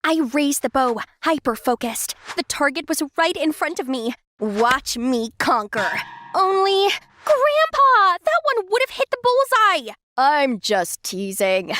I raised the bow, hyper-focused. The target was right in front of me. Watch me conquer. Only... Grandpa! That one would have hit the bullseye! I'm just teasing.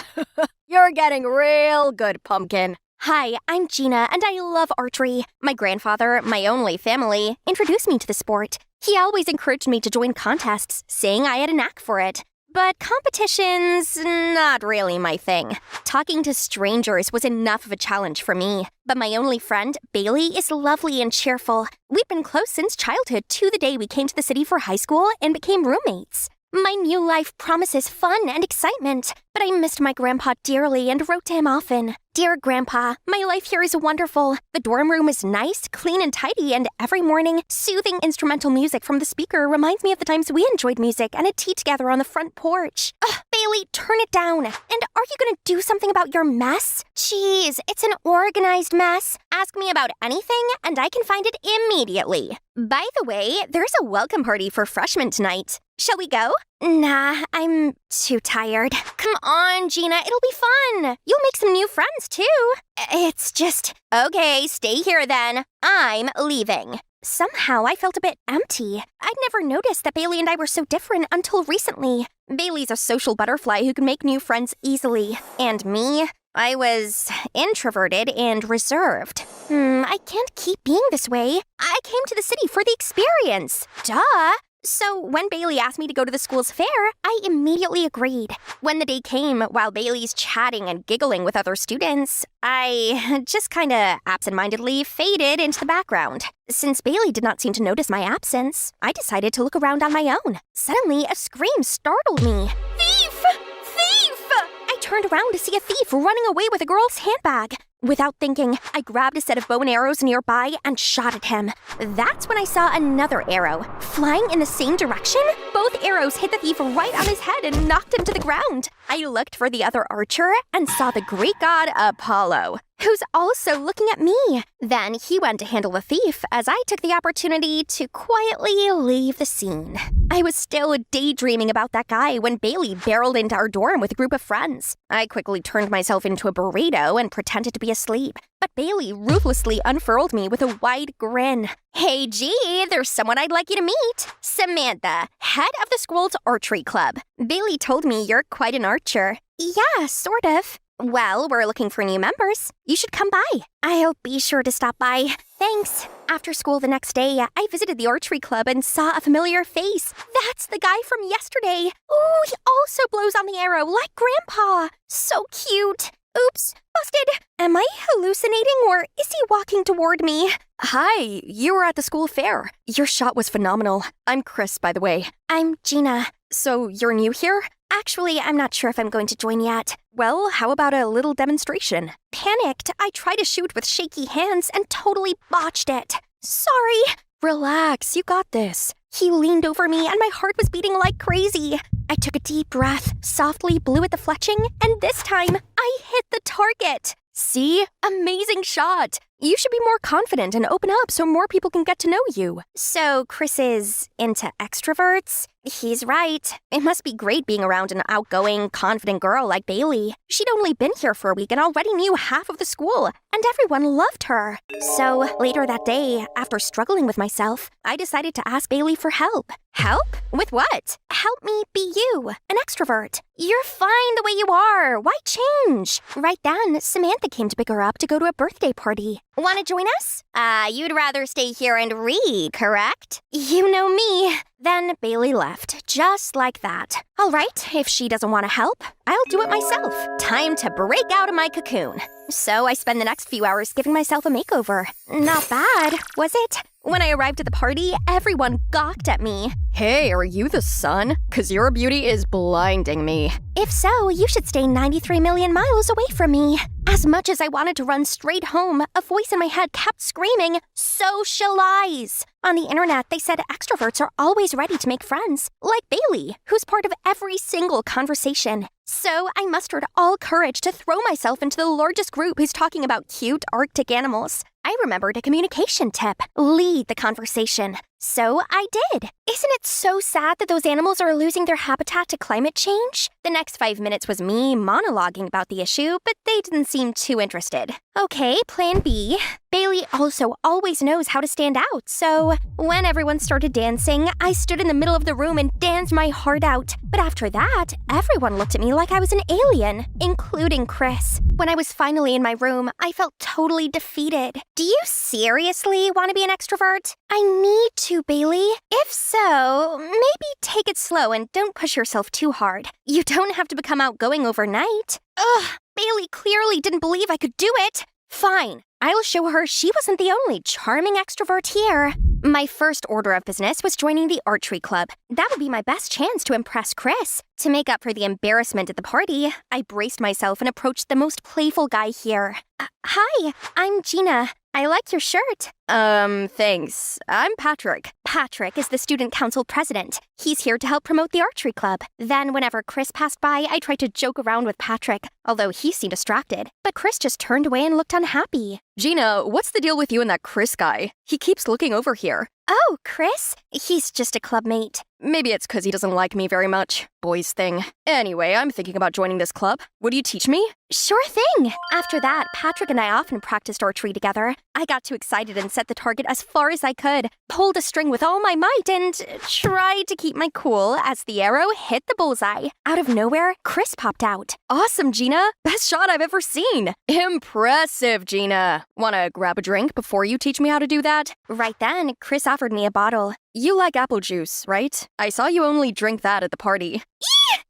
You're getting real good, Pumpkin. Hi, I'm Gina, and I love archery. My grandfather, my only family, introduced me to the sport. He always encouraged me to join contests, saying I had a knack for it. But competition's not really my thing. Talking to strangers was enough of a challenge for me. But my only friend, Bailey, is lovely and cheerful. We've been close since childhood to the day we came to the city for high school and became roommates. My new life promises fun and excitement, but I missed my grandpa dearly and wrote to him often. Dear Grandpa, my life here is wonderful. The dorm room is nice, clean and tidy, and every morning, soothing instrumental music from the speaker reminds me of the times we enjoyed music and a tea together on the front porch. Ugh, Bailey, turn it down. And are you gonna do something about your mess? Jeez, it's an organized mess. Ask me about anything, and I can find it immediately. By the way, there's a welcome party for freshmen tonight. Shall we go? Nah, I'm too tired. Come on, Gina, it'll be fun. You'll make some new friends, too. It's just... Okay, stay here then. I'm leaving. Somehow I felt a bit empty. I'd never noticed that Bailey and I were so different until recently. Bailey's a social butterfly who can make new friends easily. And me? I was introverted and reserved. I can't keep being this way. I came to the city for the experience. Duh! So when Bailey asked me to go to the school's fair, I immediately agreed. When the day came, while Bailey's chatting and giggling with other students, I just kinda absentmindedly faded into the background. Since Bailey did not seem to notice my absence, I decided to look around on my own. Suddenly, a scream startled me. Thief! Thief! I turned around to see a thief running away with a girl's handbag. Without thinking, I grabbed a set of bow and arrows nearby and shot at him. That's when I saw another arrow. Flying in the same direction, both arrows hit the thief right on his head and knocked him to the ground. I looked for the other archer and saw the Greek god Apollo, who's also looking at me. Then he went to handle the thief as I took the opportunity to quietly leave the scene. I was still daydreaming about that guy when Bailey barreled into our dorm with a group of friends. I quickly turned myself into a burrito and pretended to be asleep, but Bailey ruthlessly unfurled me with a wide grin. Hey G, there's someone I'd like you to meet. Samantha, head of the school's archery club. Bailey told me you're quite an archer. Yeah, sort of. Well, we're looking for new members. You should come by. I'll be sure to stop by. Thanks. After school the next day, I visited the archery club and saw a familiar face. That's the guy from yesterday. Ooh, he also blows on the arrow like Grandpa. So cute. Oops, busted. Am I hallucinating or is he walking toward me? Hi, you were at the school fair. Your shot was phenomenal. I'm Chris, by the way. I'm Gina. So you're new here? Actually, I'm not sure if I'm going to join yet. Well, how about a little demonstration? Panicked, I tried to shoot with shaky hands and totally botched it. Sorry. Relax, you got this. He leaned over me and my heart was beating like crazy. I took a deep breath, softly blew at the fletching, and this time, I hit the target. See? Amazing shot. You should be more confident and open up so more people can get to know you. So Chris is into extroverts? He's right. It must be great being around an outgoing, confident girl like Bailey. She'd only been here for a week and already knew half of the school, and everyone loved her. So later that day, after struggling with myself, I decided to ask Bailey for help. Help? With what? Help me be you, an extrovert. You're fine the way you are. Why change? Right then, Samantha came to pick her up to go to a birthday party. Want to join us? You'd rather stay here and read, correct? You know me. Then Bailey left, just like that. All right, if she doesn't want to help, I'll do it myself. Time to break out of my cocoon. So I spend the next few hours giving myself a makeover. Not bad, was it? When I arrived at the party, everyone gawked at me. Hey, are you the sun? 'Cause your beauty is blinding me. If so, you should stay 93 million miles away from me. As much as I wanted to run straight home, a voice in my head kept screaming, socialize. On the internet, they said extroverts are always ready to make friends, like Bailey, who's part of every single conversation. So I mustered all courage to throw myself into the largest group who's talking about cute Arctic animals. I remembered a communication tip. Lead the conversation. So I did. Isn't it so sad that those animals are losing their habitat to climate change? The next 5 minutes was me monologuing about the issue, but they didn't seem too interested. Okay, plan B. Bailey also always knows how to stand out, so when everyone started dancing, I stood in the middle of the room and danced my heart out. But after that, everyone looked at me like I was an alien, including Chris. When I was finally in my room, I felt totally defeated. Do you seriously want to be an extrovert? I need to, Bailey. If so, maybe take it slow and don't push yourself too hard. You don't have to become outgoing overnight. Ugh, Bailey clearly didn't believe I could do it. Fine, I'll show her she wasn't the only charming extrovert here. My first order of business was joining the archery club. That would be my best chance to impress Chris. To make up for the embarrassment at the party, I braced myself and approached the most playful guy here. Hi, I'm Gina. I like your shirt. Thanks. I'm Patrick. Patrick is the student council president. He's here to help promote the archery club. Then whenever Chris passed by, I tried to joke around with Patrick, although he seemed distracted. But Chris just turned away and looked unhappy. Gina, what's the deal with you and that Chris guy? He keeps looking over here. Oh, Chris? He's just a clubmate. Maybe it's 'cause he doesn't like me very much. Boys thing. Anyway, I'm thinking about joining this club. Would you teach me? Sure thing. After that, Patrick and I often practiced archery together. I got too excited and set the target as far as I could, pulled a string with all my might, and tried to keep my cool as the arrow hit the bullseye. Out of nowhere, Chris popped out. Awesome, Gina. Best shot I've ever seen. Impressive, Gina. Wanna grab a drink before you teach me how to do that? Right then, Chris offered me a bottle. You like apple juice, right? I saw you only drink that at the party.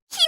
He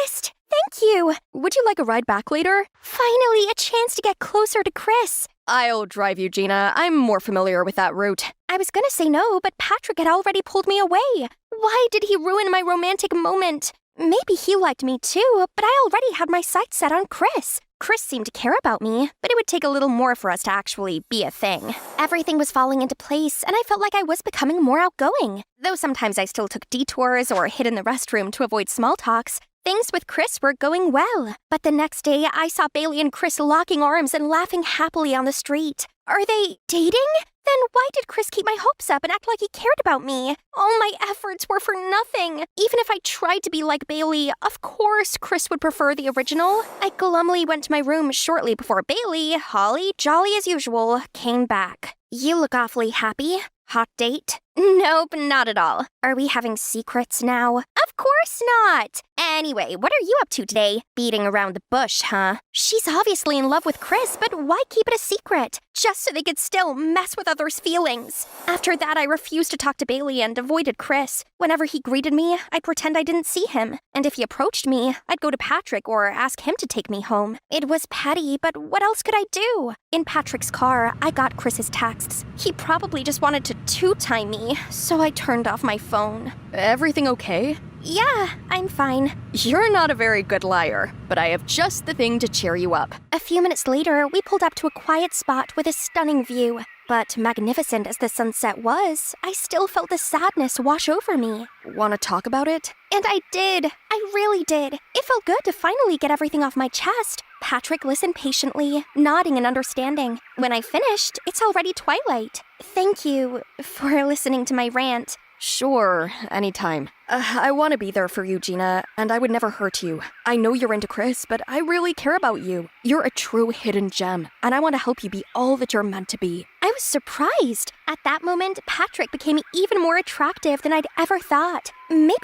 noticed! Thank you! Would you like a ride back later? Finally, a chance to get closer to Chris. I'll drive you, Gina. I'm more familiar with that route. I was gonna say no, but Patrick had already pulled me away. Why did he ruin my romantic moment? Maybe he liked me too, but I already had my sights set on Chris. Chris seemed to care about me, but it would take a little more for us to actually be a thing. Everything was falling into place, and I felt like I was becoming more outgoing. Though sometimes I still took detours or hid in the restroom to avoid small talks, things with Chris were going well. But the next day, I saw Bailey and Chris locking arms and laughing happily on the street. Are they dating? Then why did Chris keep my hopes up and act like he cared about me? All my efforts were for nothing. Even if I tried to be like Bailey, of course Chris would prefer the original. I glumly went to my room shortly before Bailey, holly jolly as usual, came back. You look awfully happy. Hot date? Nope, not at all. Are we having secrets now? Of course not! Anyway, what are you up to today? Beating around the bush, huh? She's obviously in love with Chris, but why keep it a secret? Just so they could still mess with others' feelings. After that, I refused to talk to Bailey and avoided Chris. Whenever he greeted me, I'd pretend I didn't see him. And if he approached me, I'd go to Patrick or ask him to take me home. It was petty, but what else could I do? In Patrick's car, I got Chris's texts. He probably just wanted to two-time me, so I turned off my phone. Everything okay? Yeah, I'm fine. You're not a very good liar, but I have just the thing to cheer you up. A few minutes later, we pulled up to a quiet spot with a stunning view. But magnificent as the sunset was, I still felt the sadness wash over me. Want to talk about it? And I did. I really did. It felt good to finally get everything off my chest. Patrick listened patiently, nodding in understanding. When I finished, it's already twilight. Thank you for listening to my rant. Sure, anytime. I want to be there for you, Gina, and I would never hurt you. I know you're into Chris, but I really care about you. You're a true hidden gem, and I want to help you be all that you're meant to be. I was surprised. At that moment, Patrick became even more attractive than I'd ever thought. Maybe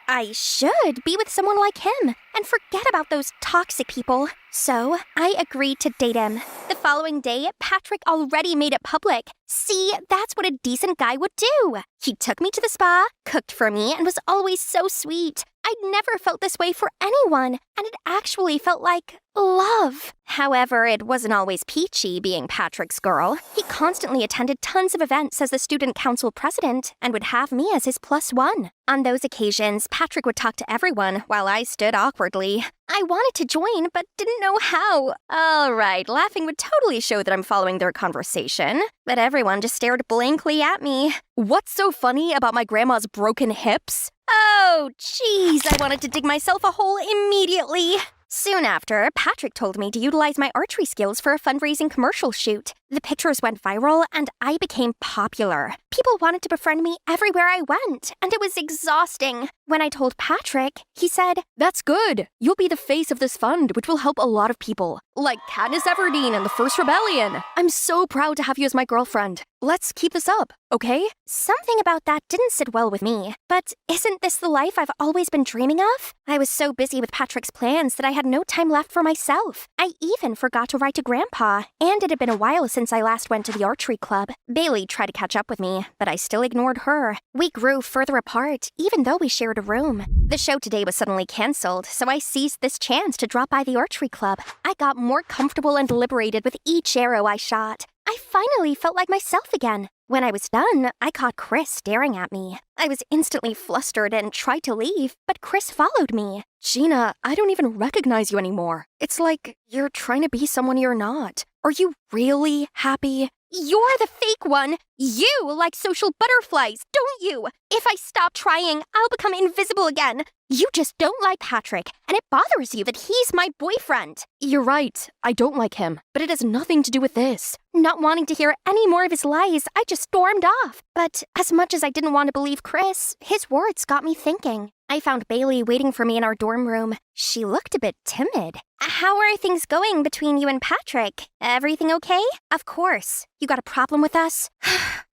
I should be with someone like him and forget about those toxic people. So, I agreed to date him. The following day, Patrick already made it public. See, that's what a decent guy would do. He took me to the spa, cooked for me, and was always so sweet. I'd never felt this way for anyone, and it actually felt like love. However, it wasn't always peachy being Patrick's girl. He constantly attended tons of events as the student council president and would have me as his +1. On those occasions, Patrick would talk to everyone while I stood awkwardly. I wanted to join, but didn't know how. All right, laughing would totally show that I'm following their conversation, but everyone just stared blankly at me. What's so funny about my grandma's broken hips? Oh, jeez, I wanted to dig myself a hole immediately. Soon after, Patrick told me to utilize my archery skills for a fundraising commercial shoot. The pictures went viral, and I became popular. People wanted to befriend me everywhere I went, and it was exhausting. When I told Patrick, he said, "That's good. You'll be the face of this fund, which will help a lot of people. Like Katniss Everdeen and the First Rebellion. I'm so proud to have you as my girlfriend. Let's keep this up, okay?" Something about that didn't sit well with me. But isn't this the life I've always been dreaming of? I was so busy with Patrick's plans that I had no time left for myself. I even forgot to write to Grandpa, and it had been a while since I last went to the archery club. Bailey tried to catch up with me, but I still ignored her. We grew further apart, even though we shared a room. The show today was suddenly canceled, so I seized this chance to drop by the archery club. I got more comfortable and liberated with each arrow I shot. I finally felt like myself again. When I was done, I caught Chris staring at me. I was instantly flustered and tried to leave, but Chris followed me. Gina, I don't even recognize you anymore. It's like you're trying to be someone you're not. Are you really happy? You're the fake one. You like social butterflies, don't you? If I stop trying, I'll become invisible again. You just don't like Patrick, and it bothers you that he's my boyfriend. You're right. I don't like him, but it has nothing to do with this. Not wanting to hear any more of his lies, I just stormed off. But as much as I didn't want to believe Chris, his words got me thinking. I found Bailey waiting for me in our dorm room. She looked a bit timid. How are things going between you and Patrick? Everything okay? Of course. You got a problem with us?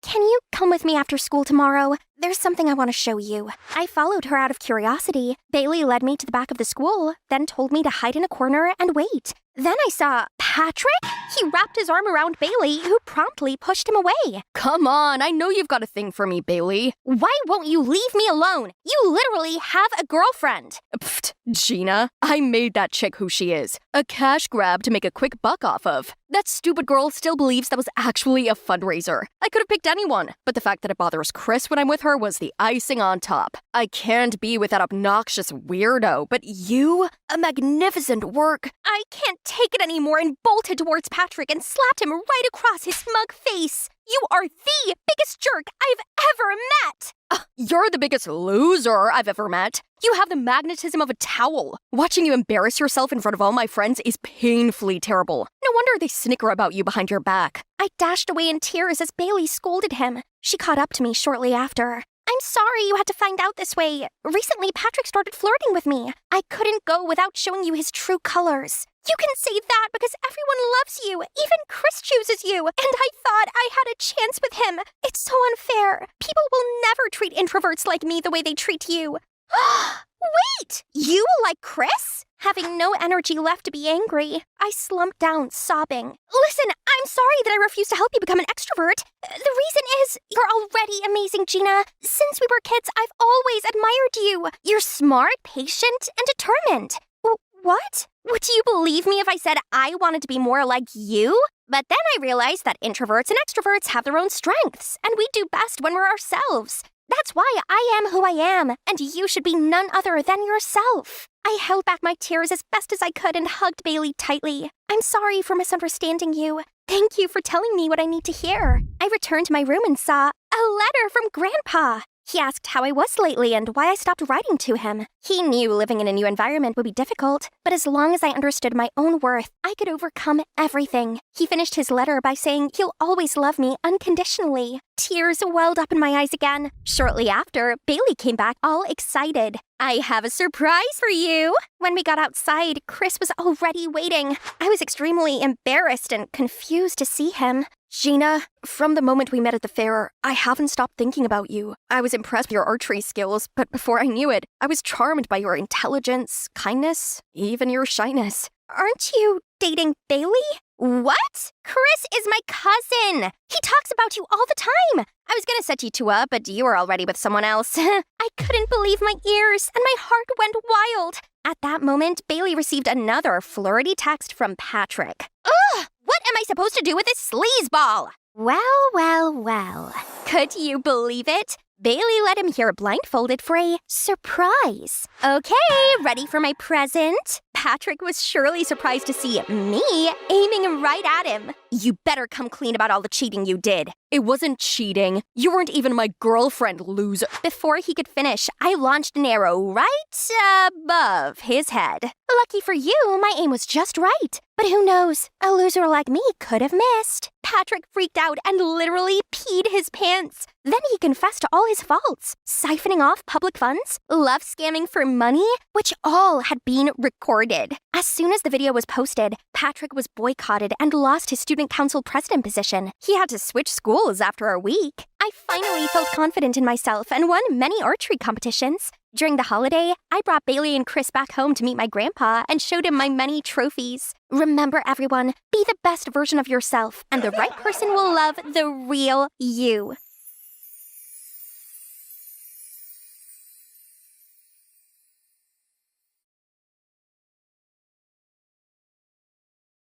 Can you come with me after school tomorrow? There's something I want to show you. I followed her out of curiosity. Bailey led me to the back of the school, then told me to hide in a corner and wait. Then I saw Patrick. He wrapped his arm around Bailey, who promptly pushed him away. Come on, I know you've got a thing for me, Bailey. Why won't you leave me alone? You literally have a girlfriend. Pfft, Gina, I made that chick who she is. A cash grab to make a quick buck off of. That stupid girl still believes that was actually a fundraiser. I could have picked anyone, but the fact that it bothers Chris when I'm with her was the icing on top. I can't be with that obnoxious weirdo, but you? A magnificent work. I can't take it anymore and bolted towards Patrick and slapped him right across his smug face. You are the biggest jerk I've ever met! You're the biggest loser I've ever met. You have the magnetism of a towel. Watching you embarrass yourself in front of all my friends is painfully terrible. No wonder they snicker about you behind your back. I dashed away in tears as Bailey scolded him. She caught up to me shortly after. I'm sorry you had to find out this way. Recently, Patrick started flirting with me. I couldn't go without showing you his true colors. You can say that because everyone loves you. Even Chris chooses you. And I thought I had a chance with him. It's so unfair. People will never treat introverts like me the way they treat you. Wait! You like Chris? Having no energy left to be angry, I slumped down, sobbing. Listen, I'm sorry that I refused to help you become an extrovert. The reason is, you're already amazing, Gina. Since we were kids, I've always admired you. You're smart, patient, and determined. What? Would you believe me if I said I wanted to be more like you? But then I realized that introverts and extroverts have their own strengths, and we do best when we're ourselves. That's why I am who I am, and you should be none other than yourself. I held back my tears as best as I could and hugged Bailey tightly. I'm sorry for misunderstanding you. Thank you for telling me what I need to hear. I returned to my room and saw a letter from Grandpa. He asked how I was lately and why I stopped writing to him. He knew living in a new environment would be difficult, but as long as I understood my own worth, I could overcome everything. He finished his letter by saying he'll always love me unconditionally. Tears welled up in my eyes again. Shortly after, Bailey came back all excited. I have a surprise for you. When we got outside, Chris was already waiting. I was extremely embarrassed and confused to see him. Gina, from the moment we met at the fair, I haven't stopped thinking about you. I was impressed with your archery skills, but before I knew it, I was charmed by your intelligence, kindness, even your shyness. Aren't you dating Bailey? What? Chris is my cousin. He talks about you all the time. I was gonna set you two up, but you were already with someone else. I couldn't believe my ears, and my heart went wild. At that moment, Bailey received another flirty text from Patrick. Ugh! What am I supposed to do with this sleazeball? Well. Could you believe it? Bailey let him hear blindfolded for a surprise. Okay, ready for my present? Patrick was surely surprised to see me aiming right at him. You better come clean about all the cheating you did. It wasn't cheating. You weren't even my girlfriend, loser. Before he could finish, I launched an arrow right above his head. Lucky for you, my aim was just right. But who knows? A loser like me could have missed. Patrick freaked out and literally peed his pants. Then he confessed to all his faults. Siphoning off public funds, love scamming for money, which all had been recorded. As soon as the video was posted, Patrick was boycotted and lost his student council president position. He had to switch schools after a week. I finally felt confident in myself and won many archery competitions. During the holiday, I brought Bailey and Chris back home to meet my grandpa and showed him my many trophies. Remember, everyone, be the best version of yourself, and the right person will love the real you.